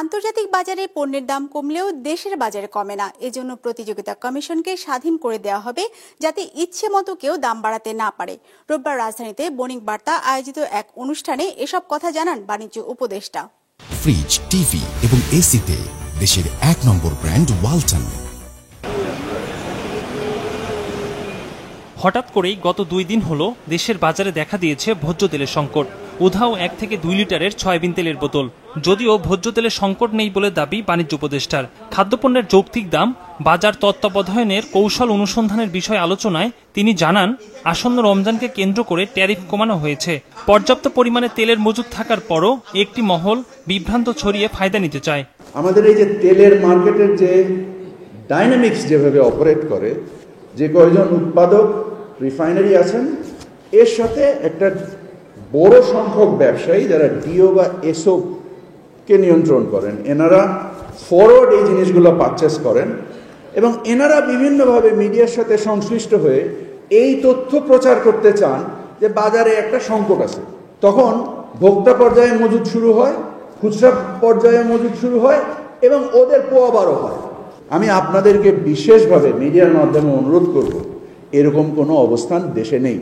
আন্তর্জাতিক বাজারে পণ্যের দাম কমলেও দেশের বাজারে কমে না। এজন্য প্রতিযোগিতা কমিশনকে স্বাধীন করে দেওয়া হবে, যাতে ইচ্ছে মতো কেউ দাম বাড়াতে না পারে। রোববার রাজধানীতে বণিক বার্তা আয়োজিত এক অনুষ্ঠানে এসব কথা জানান বাণিজ্য উপদেষ্টা। ফ্রিজ, টিভি এবং এসিতে দেশের ১ নম্বর ব্র্যান্ড ওয়ালটন। হঠাৎ করেই গত ২ দিন হলো দেশের বাজারে দেখা দিয়েছে ভোজ্য তেলের সংকট। উধাও ১ থেকে ২ লিটারের সয়াবিন তেলের বোতল। যদিও ভোজ্য তেলের সংকট নেই বলে দাবি বাণিজ্য উপদেষ্টার। খাদ্যপণ্যের যৌক্তিক দাম, বাজার তত্ত্বাবধানের কৌশল অনুসন্ধানের বিষয় আলোচনায় তিনি জানান, আসন্ন রমজানকে কেন্দ্র করে ট্যারিফ কমানো হয়েছে। পর্যাপ্ত পরিমাণে তেলের মজুদ থাকার পরও একটি মহল বিভ্রান্ত ছড়িয়ে ফায়দা নিতে চায়। আমাদের এই যে তেলের মার্কেটের যে ডাইনামিক্স যেভাবে অপারেট করে, যে কয়েকজন উৎপাদক রিফাইনারি আছেন, এর সাথে একটা বড় সংখ্যক ব্যবসায়ী যারা ডিও বা এসও কে নিয়ন্ত্রণ করেন, এনারা ফরওয়ার্ড এই জিনিসগুলো পারচেস করেন এবং এনারা বিভিন্নভাবে মিডিয়ার সাথে সংশ্লিষ্ট হয়ে এই তথ্য প্রচার করতে চান যে বাজারে একটা সংকট আছে। তখন ভোক্তা পর্যায়ে মজুদ শুরু হয়, খুচরা পর্যায়ে মজুদ শুরু হয় এবং ওদের পোয়াবারও হয়। আমি আপনাদেরকে বিশেষভাবে মিডিয়ার মাধ্যমে অনুরোধ করব, এরকম কোনো অবস্থান দেশে নেই।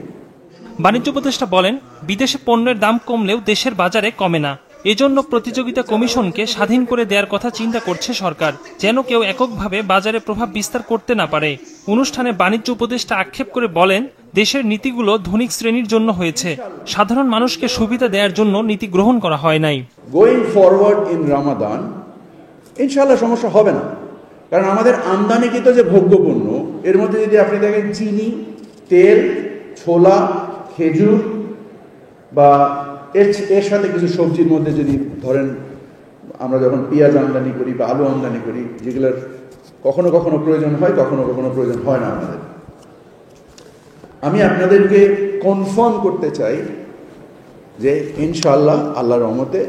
বাণিজ্য উপদেষ্টা বলেন, বিদেশে পণ্যের দাম কমলেও দেশের বাজারে কমে না। এজন্য প্রতিযোগিতা কমিশনকে স্বাধীন করে দেওয়ার কথা চিন্তা করছে সরকার, যেন কেউ এককভাবে বাজারে প্রভাব বিস্তার করতে না পারে। অনুষ্ঠানে বাণিজ্য উপদেষ্টা আক্ষেপ করে বলেন, দেশের নীতিগুলো ধনিক শ্রেণীর জন্য হয়েছে, সাধারণ মানুষকে সুবিধা দেওয়ার জন্য নীতি গ্রহণ করা হয় নাই। গোয়িং ফরওয়ার্ড ইন রমাদান ইনশাআল্লাহ সমস্যা হবে না, কারণ আমাদের আমদানিকৃত যে ভোগ্যপণ্য, এর মধ্যে যদি আপনি দেখেন চিনি, তেল, ছোলা, খেজুর বা এর সাথে কিছু সবজির মধ্যে যদি ধরেন, আমরা যখন পেঁয়াজ আমদানি করি বা আলু আমদানি করি, যেগুলোর কখনো কখনো প্রয়োজন হয়, কখনো কখনো প্রয়োজন হয় না আমাদের, আমি আপনাদেরকে কনফার্ম করতে চাই যে ইনশাআল্লাহ আল্লাহর রহমতে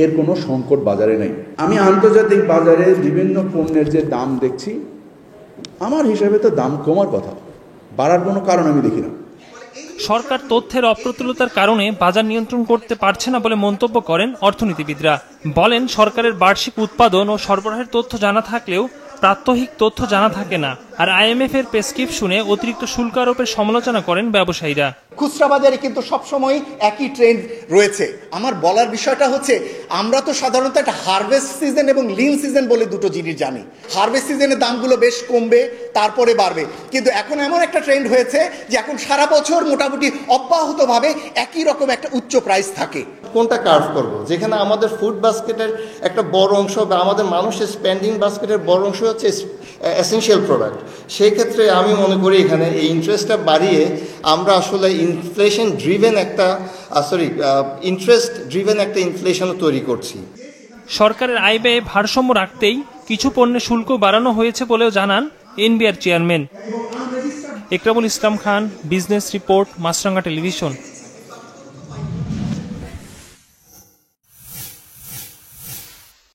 এর কোনো সংকট বাজারে নেই। আমি আন্তর্জাতিক বাজারে বিভিন্ন পণ্যের যে দাম দেখছি, আমার হিসাবে তো দাম কমার কথা, বাড়ার কোনো কারণ আমি দেখি না। সরকার তথ্যের অপ্রতুলতার কারণে বাজার নিয়ন্ত্রণ করতে পারছে না বলে মন্তব্য করেন অর্থনীতিবিদরা। বলেন, সরকারের বার্ষিক উৎপাদন ও সরবরাহের তথ্য জানা থাকলেও প্রাত্যহিক তথ্য জানা থাকে না। আর IMF এর প্রেসক্রিপশনে অতিরিক্ত শুল্ক আরোপের সমালোচনা করেন ব্যবসায়ীরা। খুচরা বাজারে কিন্তু সবসময় একই ট্রেন্ড রয়েছে। আমার বলার বিষয়টা হচ্ছে, আমরা তো সাধারণত একটা হারভেস্ট সিজন এবং লিন সিজন বলে দুটো জিনিস জানি। হারভেস্ট সিজনের দামগুলো বেশ কমবে, তারপরে বাড়বে, কিন্তু এখন এমন একটা ট্রেন্ড হয়েছে যে এখন সারা বছর মোটামুটি অব্যাহতভাবে একই রকম একটা উচ্চ প্রাইস থাকে। কোনটা কার্ভ করব, যেখানে আমাদের ফুড বাস্কেটের একটা বড় অংশ বা আমাদের মানুষের স্পেন্ডিং বাস্কেটের বড় অংশ হচ্ছে এসেনশিয়াল প্রোডাক্ট, সেই ক্ষেত্রে আমি মনে করি এখানে এই ইন্টারেস্টটা বাড়িয়ে আমরা আসলে ইনফ্লেশন ড্রিভেন একটা ইন্টারেস্ট ড্রিভেন একটা ইনফ্লেশনও তৈরি করছি। সরকারের আয় ব্যয়ে ভারসাম্য রাখতেই কিছু পণ্যের শুল্ক বাড়ানো হয়েছে বলেও জানান NBR chairman. Ekramul Islam Khan, business report, মাছরাঙ্গা টেলিভিশন।